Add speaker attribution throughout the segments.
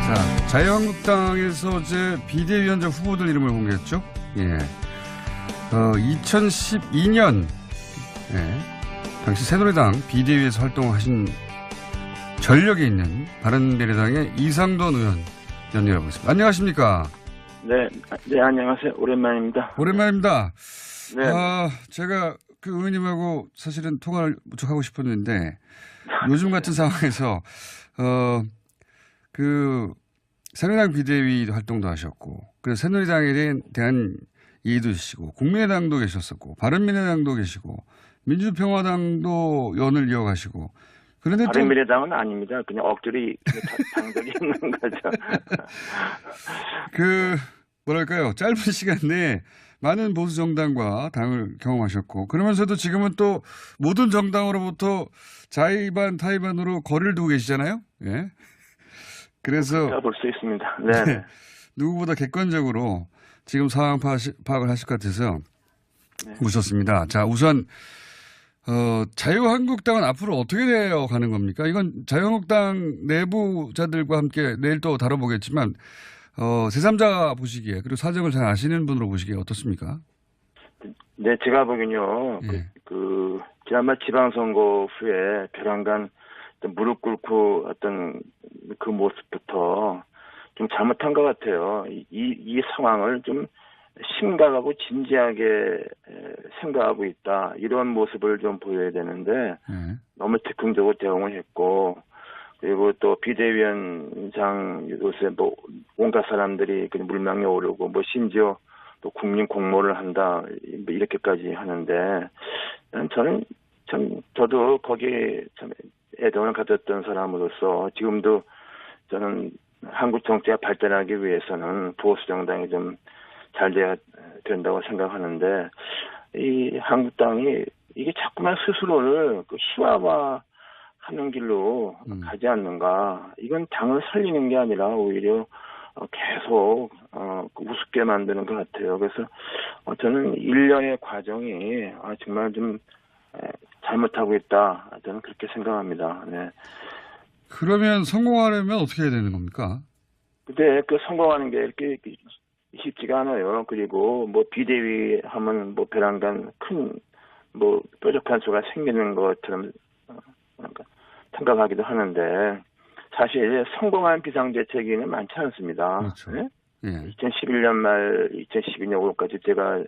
Speaker 1: 자, 자유한국당에서 어제 비대위원장 후보들 이름을 공개했죠. 예. 2012년, 당시 새누리당 비대위에서 활동하신 전력이 있는 바른미래당의 이상돈 의원 연결하고 있습니다. 안녕하십니까?
Speaker 2: 네, 안녕하세요. 오랜만입니다.
Speaker 1: 오랜만입니다.
Speaker 2: 네.
Speaker 1: 제가 그 의원님하고 사실은 통화를 무척 하고 싶었는데, 요즘 같은 상황에서, 새누리당 비대위 활동도 하셨고, 그래서 새누리당에 대한 이해도 있으시고, 국민의당도 계셨었고, 바른미래당도 계시고, 민주평화당도 연을 이어가시고, 그런데
Speaker 2: 바른미래당은 아닙니다. 그냥 억지로 당적이 있는 거죠.
Speaker 1: 뭐랄까요. 짧은 시간 내에 많은 보수 정당과 당을 경험하셨고, 그러면서도 지금은 또 모든 정당으로부터 자의반 타의반으로 거리를 두고 계시잖아요. 예. 그래서
Speaker 2: 볼 수 있습니다. 네.
Speaker 1: 누구보다 객관적으로 지금 상황 파악을 하실 것 같아서 묻었습니다. 자, 우선 자유한국당은 앞으로 어떻게 되어 가는 겁니까? 이건 자유한국당 내부자들과 함께 내일 또 다뤄보겠지만 제3자가 보시기에, 그리고 사정을 잘 아시는 분으로 보시기에 어떻습니까?
Speaker 2: 네, 제가 보기엔요.
Speaker 1: 예.
Speaker 2: 지난번 지방선거 후에 벼랑간 무릎 꿇고 어떤 그 모습부터 좀 잘못한 것 같아요. 이 상황을 좀 심각하고 진지하게 생각하고 있다. 이런 모습을 좀 보여야 되는데 너무 즉흥적으로 대응을 했고, 그리고 또 비대위원장 요새 온갖 사람들이 물망에 오르고 심지어 또 국민 공모를 한다 이렇게까지 하는데, 저도 거기에 참 애정을 가졌던 사람으로서 지금도 저는 한국 정치가 발전하기 위해서는 보수 정당이 좀 잘 돼야 된다고 생각하는데, 이 한국당이 이게 자꾸만 스스로를 희화화하는 길로 가지 않는가. 이건 당을 살리는 게 아니라 오히려 계속 우습게 만드는 것 같아요. 그래서 저는 일련의 과정이 정말 좀 잘못하고 있다. 저는 그렇게 생각합니다. 네.
Speaker 1: 그러면 성공하려면 어떻게 해야 되는 겁니까?
Speaker 2: 근데 성공하는 게 이렇게 쉽지가 않아요. 그리고 비대위 하면 벼랑간 큰 뾰족한 수가 생기는 것처럼 생각하기도 하는데, 사실 성공한 비상대책위는 많지 않습니다.
Speaker 1: 그렇죠.
Speaker 2: 네?
Speaker 1: 예.
Speaker 2: 2011년 말 2012년 5월까지 제가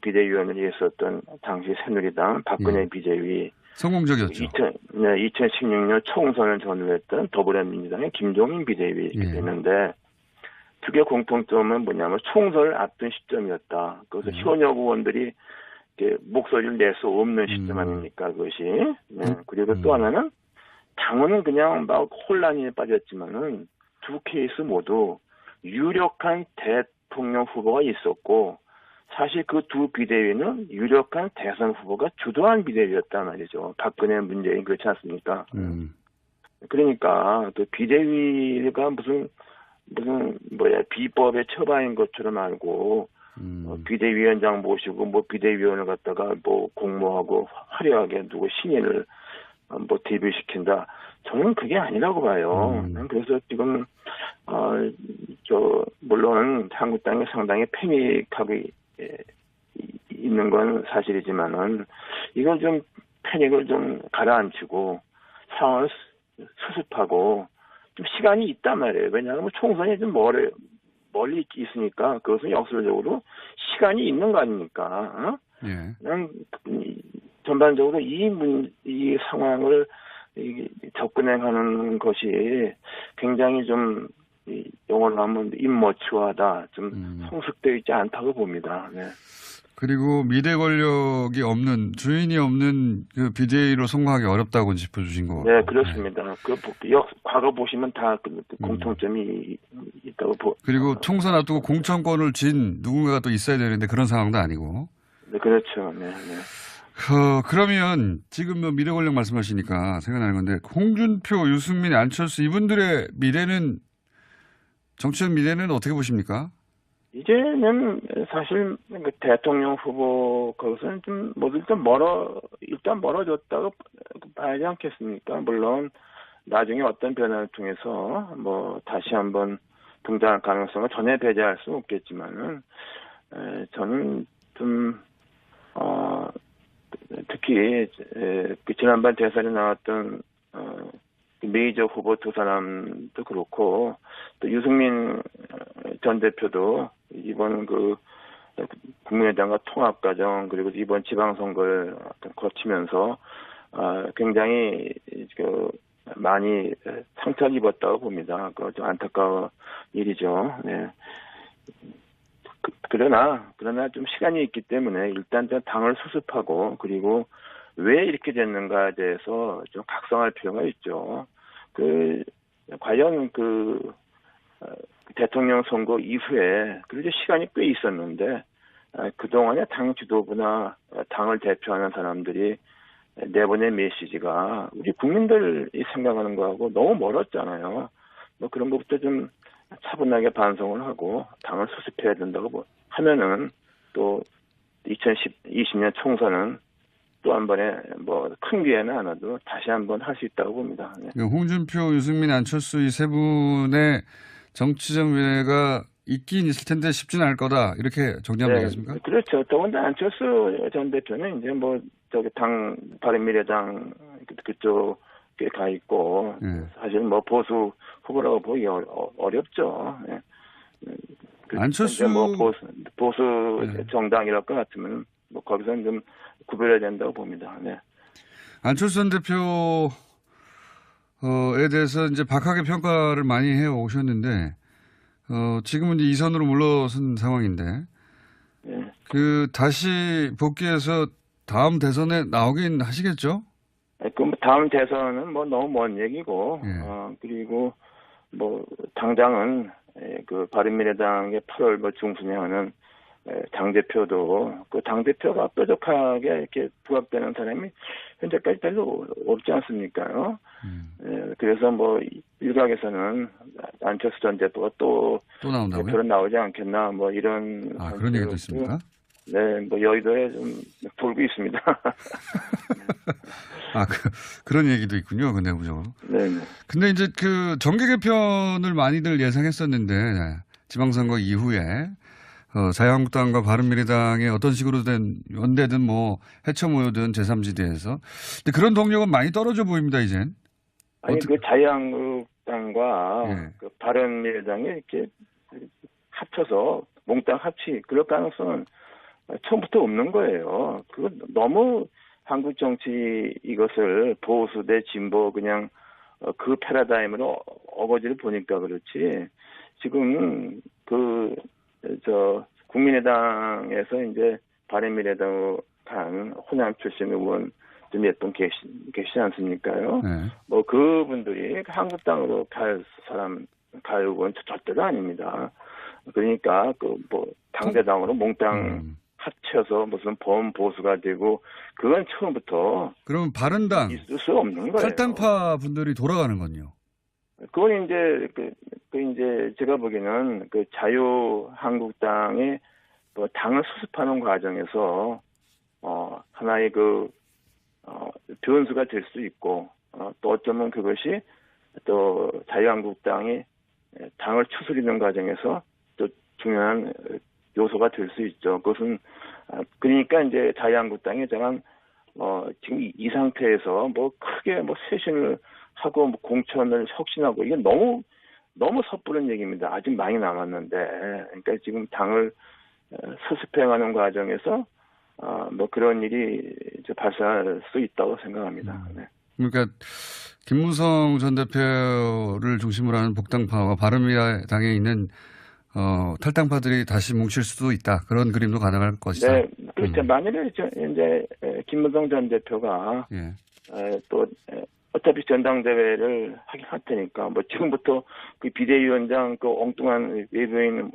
Speaker 2: 비대위원을 했었던 당시 새누리당 박근혜 비대위,
Speaker 1: 성공적이었죠.
Speaker 2: 2016년 총선을 전후했던 더불어민주당의 김종인 비대위 이렇게 됐는데, 두 개 공통점은 뭐냐면 총선을 앞둔 시점이었다. 그래서 현역 의원들이 목소리를 낼 수 없는 시점 아닙니까, 그것이. 네. 그리고 또 하나는 당원은 그냥 혼란에 빠졌지만은 두 케이스 모두 유력한 대통령 후보가 있었고, 사실 그 두 비대위는 유력한 대선 후보가 주도한 비대위였단 말이죠. 박근혜, 문재인, 그렇지 않습니까? 그러니까 그 비대위가 무슨 비법의 처방인 것처럼 알고 비대위원장 모시고 비대위원을 갖다가 공모하고 화려하게 누구 신인을 데뷔시킨다. 저는 그게 아니라고 봐요. 그래서 지금 물론 한국당이 상당히 패닉하고 있는 건 사실이지만은 이걸 좀 패닉을 좀 가라앉히고 상황을 수습하고 좀 시간이 있단 말이에요. 왜냐하면 총선이 좀 멀리 있으니까 그것은 역설적으로 시간이 있는 거 아닙니까? 그냥 전반적으로 이 상황을 접근해가는 것이 굉장히 좀 영어로 하면 임머추어하다, 좀 성숙되어 있지 않다고 봅니다. 네.
Speaker 1: 그리고 미래 권력이 없는, 주인이 없는 그 비대위로 성공하기 어렵다고 짚어주신 거.
Speaker 2: 네, 그렇습니다. 과거 보시면 다 공통점이 있다고
Speaker 1: 그리고 총선 앞두고 공천권을 쥔 누군가가 또 있어야 되는데 그런 상황도 아니고.
Speaker 2: 네, 그렇죠. 네.
Speaker 1: 그러면 지금 미래 권력 말씀하시니까 생각나는 건데, 홍준표, 유승민, 안철수 이분들의 미래는, 정치적 미래는 어떻게 보십니까?
Speaker 2: 이제는 사실 대통령 후보 그것은 좀 일단 멀어졌다고 봐야지 않겠습니까? 물론 나중에 어떤 변화를 통해서 뭐 다시 한번 등장할 가능성을 전혀 배제할 수는 없겠지만은 저는 좀 특히 그 지난번 대선에 나왔던 메이저 후보 두 사람도 그렇고 또 유승민 전 대표도 이번 그 국민의당과 통합 과정 그리고 이번 지방선거를 거치면서 굉장히 그 많이 상처를 입었다고 봅니다. 그 좀 안타까운 일이죠. 네. 그러나 좀 시간이 있기 때문에 일단 좀 당을 수습하고 그리고 왜 이렇게 됐는가에 대해서 좀 각성할 필요가 있죠. 과연 대통령 선거 이후에 그래도 시간이 꽤 있었는데 그동안에 당 지도부나 당을 대표하는 사람들이 내보낸 메시지가 우리 국민들이 생각하는 거하고 너무 멀었잖아요. 뭐 그런 것부터 좀 차분하게 반성을 하고 당을 수습해야 된다고 하면은 또 2020년 총선은 또 한 번에 뭐 큰 기회는 안 와도 다시 한번 할 수 있다고 봅니다. 네.
Speaker 1: 홍준표, 유승민, 안철수 이 세 분의 정치적 미래가 있긴 있을 텐데 쉽지는 않을 거다. 이렇게 정리하면 되겠습니까?
Speaker 2: 그렇죠. 더군다나 안철수 전 대표는 이제 뭐 저기 당 바른미래당 그쪽에 가 있고 사실 뭐 보수 후보라고 보기 어렵죠. 네.
Speaker 1: 안철수
Speaker 2: 뭐 보수 정당이랄 것 같으면 뭐 거기서는 좀 구별해야 된다고 봅니다. 네.
Speaker 1: 안철수 전 대표에 대해서 이제 박하게 평가를 많이 해 오셨는데 지금은 이제 이선으로 물러선 상황인데
Speaker 2: 네.
Speaker 1: 다시 복귀해서 다음 대선에 나오긴 하시겠죠?
Speaker 2: 그럼 다음 대선은 뭐 너무 먼 얘기고 그리고 뭐 당장은 그 바른미래당의 8월 뭐 중순에 하는 당대표도 그 당대표가 뾰족하게 이렇게 부각되는 사람이 현재까지 별로 없지 않습니까요? 그래서 뭐 일각에서는 안철수 전 대표가 또
Speaker 1: 나온다고요?
Speaker 2: 대표로 나오지 않겠나 뭐 이런
Speaker 1: 그런 얘기도 있습니까?
Speaker 2: 네, 뭐 여의도에 좀 돌고 있습니다.
Speaker 1: 그런 얘기도 있군요. 그 내부적으로.
Speaker 2: 네.
Speaker 1: 근데 이제 그 정계 개편을 많이들 예상했었는데 지방선거 이후에 자유한국당과 바른미래당의 어떤 식으로 된 연대든 뭐 해쳐 모여든 제3지대에서 근데 그런 동력은 많이 떨어져 보입니다. 이젠.
Speaker 2: 아니 그 자유한국당과 그 바른미래당이 이렇게 합쳐서 몽땅 합치 그럴 가능성은 처음부터 없는 거예요. 그거 너무 한국 정치 이것을 보수 대 진보 그냥 그 패러다임으로 어거지를 보니까 그렇지. 지금 국민의당에서 이제 바른미래당으로 간 호남 출신 의원 좀 몇 분 계시지 않습니까요? 뭐 그분들이 한국당으로 갈 의원 절대로 아닙니다. 그러니까 당대당으로 몽땅 합쳐서 무슨 범보수가 되고 그건 처음부터
Speaker 1: 그러면 바른당
Speaker 2: 있을 수 없는 거예요.
Speaker 1: 탈당파 분들이 돌아가는 건요.
Speaker 2: 그건 이제 이제 제가 보기에는 그 자유한국당의 당을 수습하는 과정에서 하나의 변수가 될 수 있고 또 어쩌면 그것이 또 자유한국당이 당을 추스리는 과정에서 또 중요한 요소가 될 수 있죠. 그것은 그러니까 이제 자유한국당이 지금 이 상태에서 뭐 크게 뭐 쇄신을 하고 뭐 공천을 혁신하고 이게 너무 섣부른 얘기입니다. 아직 많이 남았는데 그러니까 지금 당을 수습해가는 과정에서 뭐 그런 일이 이제 발생할 수 있다고 생각합니다. 네.
Speaker 1: 그러니까 김무성 전 대표를 중심으로 하는 복당파와 바른미래당에 있는 탈당파들이 다시 뭉칠 수도 있다. 그런 그림도 가능할 것이다.
Speaker 2: 네, 그렇죠. 만일에 이제 김무성 전 대표가 또 어차피 전당대회를 하긴 할 테니까 뭐 지금부터 그 비대위원장 그 엉뚱한 외부인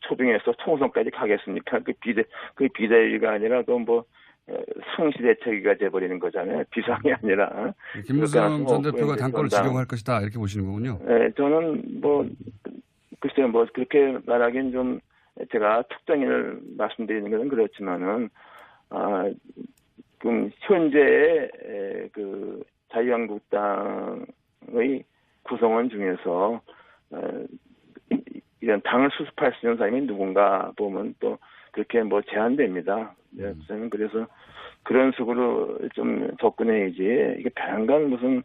Speaker 2: 초빙해서 총선까지 가겠습니까? 그 비대위가 아니라 상시대책위가 돼버리는 거잖아요. 비상이 아니라.
Speaker 1: 김무성 전 대표가 당권을 지려고 할 것이다. 이렇게 보시는 거군요.
Speaker 2: 네, 저는 글쎄요, 그렇게 말하기엔 좀 제가 특정인을 말씀드리는 것은 그렇지만은, 그럼 현재의 자유한국당의 한국당의 구성원 중에서 이런 당을 수습할 수 있는 사람이 누군가 보면 또 그렇게 뭐 제한됩니다. 저는 그래서 그런 식으로 좀 접근해야지 이게 배란간 무슨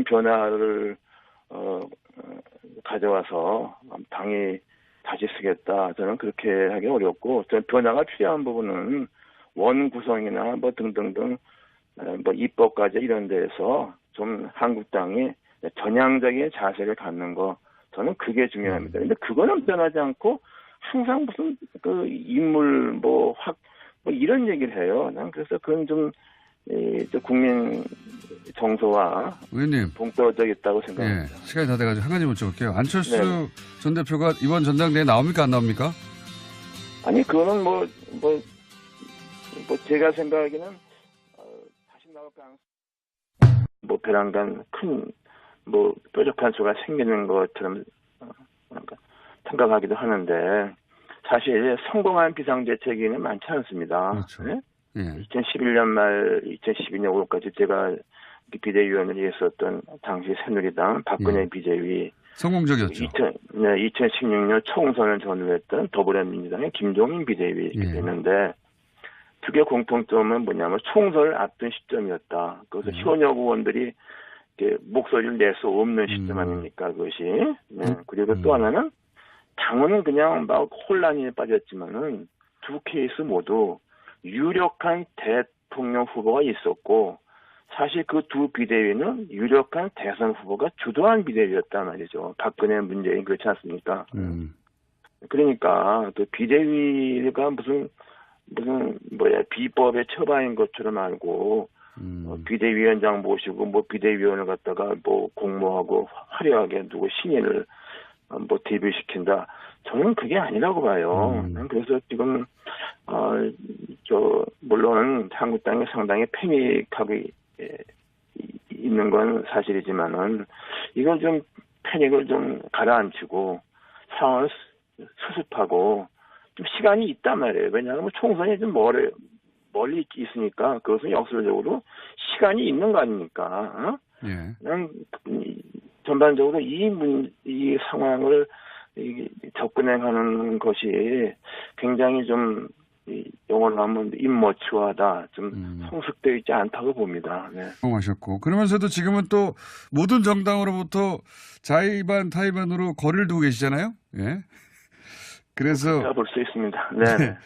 Speaker 2: 변화를 가져와서 당이 다시 쓰겠다. 저는 그렇게 하기 어렵고, 저는 변화가 필요한 부분은 원 구성이나 뭐 등등등 뭐 입법까지 이런 데에서 좀 한국당이 전향적인 자세를 갖는 거, 저는 그게 중요합니다. 근데 그거는 변하지 않고 항상 무슨 그 인물 뭐 이런 얘기를 해요. 난 그래서 그건 좀 국민 정서와
Speaker 1: 의원님.
Speaker 2: 동떨어져 있다고 생각합니다.
Speaker 1: 예, 시간이 다 돼가지고 한 가지 여쭤볼게요. 안철수
Speaker 2: 네.
Speaker 1: 전 대표가 이번 전당대회에 나옵니까 안 나옵니까?
Speaker 2: 아니 그거는 뭐 제가 생각하기는 다시 나올 가능성 뭐 배란간 큰 뭐 뾰족한 수가 생기는 것처럼 생각하기도 하는데 사실 성공한 비상대책에는 많지 않습니다.
Speaker 1: 그렇죠.
Speaker 2: 네?
Speaker 1: 예. 2011년
Speaker 2: 말 2012년 5월까지 제가 비대위원을 했었던 당시 새누리당 박근혜 비대위
Speaker 1: 성공적이었죠.
Speaker 2: 2016년 총선을 전후했던 더불어민주당의 김종인 비대위 됐는데 두 개 공통점은 뭐냐면 총선을 앞둔 시점이었다. 그래서 현역 의원들이 목소리를 낼 수 없는 시점 아닙니까 그것이. 네. 그리고 또 하나는 당원은 그냥 막 혼란에 빠졌지만은 두 케이스 모두 유력한 대통령 후보가 있었고 사실 그 두 비대위는 유력한 대선 후보가 주도한 비대위였단 말이죠. 박근혜, 문재인 그렇지 않습니까? 그러니까 또 비대위가 무슨 비법의 처방인 것처럼 알고 비대위원장 모시고 뭐 비대위원을 갖다가 뭐 공모하고 화려하게 누구 신인을 뭐 데뷔시킨다. 저는 그게 아니라고 봐요. 그래서 지금 물론 한국당이 상당히 패닉하고 있는 건 사실이지만은 이걸 좀 패닉을 좀 가라앉히고 상황을 수습하고 좀 시간이 있단 말이에요. 왜냐하면 총선이 좀 멀리 있으니까 그것은 역설적으로 시간이 있는 거 아닙니까? 그냥 전반적으로 이 상황을 접근해가는 것이 굉장히 좀 영어로 하면 임머추하다, 좀 성숙되어 있지 않다고 봅니다. 네.
Speaker 1: 하셨고 그러면서도 지금은 또 모든 정당으로부터 자의반 타의반으로 거리를 두고 계시잖아요. 예. 그래서
Speaker 2: 볼 수 있습니다. 네.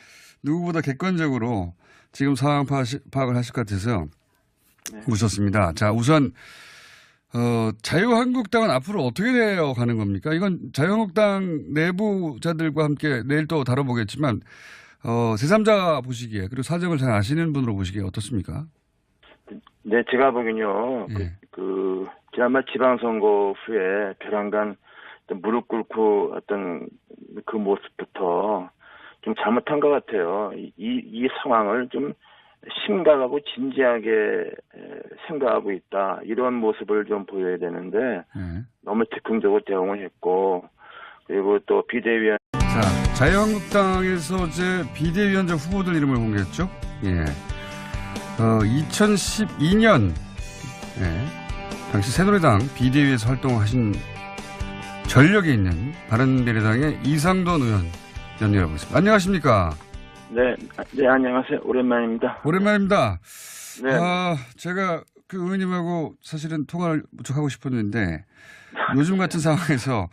Speaker 1: 누구보다 객관적으로 지금 상황 파악을 하실 것 같아서 묻었습니다. 자, 우선 자유한국당은 앞으로 어떻게 되어 가는 겁니까? 이건 자유한국당 내부자들과 함께 내일 또 다뤄보겠지만 제3자 보시기에 그리고 사정을 잘 아시는 분으로 보시기에 어떻습니까?
Speaker 2: 네, 제가 보기엔요. 지난번 지방선거 후에 벼랑간 무릎 꿇고 어떤 그 모습부터 좀 잘못한 것 같아요. 이 상황을 좀 심각하고 진지하게 생각하고 있다. 이런 모습을 좀 보여야 되는데 너무 즉흥적으로 대응을 했고 그리고 또 비대위원
Speaker 1: 자, 자유한국당에서 어제 비대위원장 후보들 이름을 공개했죠. 예. 2012년 당시 새누리당 비대위에서 활동하신 전력이 있는 바른미래당의 이상돈 의원 연결해보겠습니다. 안녕하십니까?
Speaker 2: 네, 안녕하세요. 오랜만입니다.
Speaker 1: 오랜만입니다.
Speaker 2: 네.
Speaker 1: 제가 그 의원님하고 사실은 통화를 무척 하고 싶었는데 요즘 같은 상황에서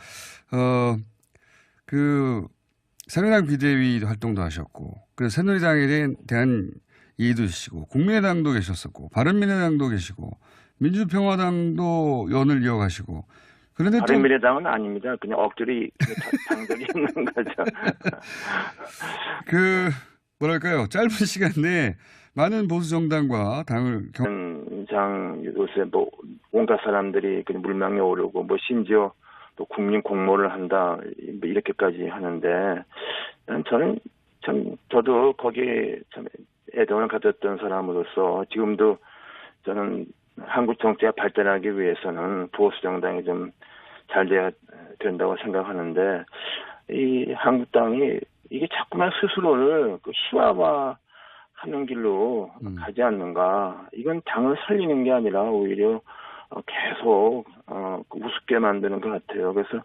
Speaker 1: 새누리당 비대위 활동도 하셨고 그래서 새누리당에 대한 이해도 있으시고 국민의당도 계셨었고 바른미래당도 계시고 민주평화당도 연을 이어가시고 그런데
Speaker 2: 바른미래당은 아닙니다. 그냥 억지로 당적이 있는 거죠.
Speaker 1: 뭐랄까요. 짧은 시간 내에 많은 보수 정당과 당을
Speaker 2: 요새 뭐 온갖 사람들이 그냥 물망에 오르고 뭐 심지어 또 국민 공모를 한다 뭐 이렇게까지 하는데 저도 거기에 참 애정을 가졌던 사람으로서 지금도 저는 한국 정치가 발전하기 위해서는 보수 정당이 좀 잘 돼야 된다고 생각하는데 이 한국당이 이게 자꾸만 스스로를 희화화하는 길로 가지 않는가. 이건 당을 살리는 게 아니라 오히려 계속 우습게 만드는 것 같아요. 그래서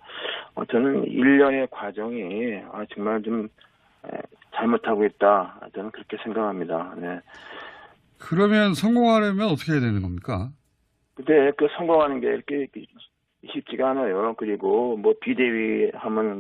Speaker 2: 저는 일련의 과정이 정말 좀 잘못하고 있다. 저는 그렇게 생각합니다. 네.
Speaker 1: 그러면 성공하려면 어떻게 해야 되는 겁니까?
Speaker 2: 근데 그 성공하는 게 이렇게 쉽지가 않아요. 그리고 뭐 비대위 하면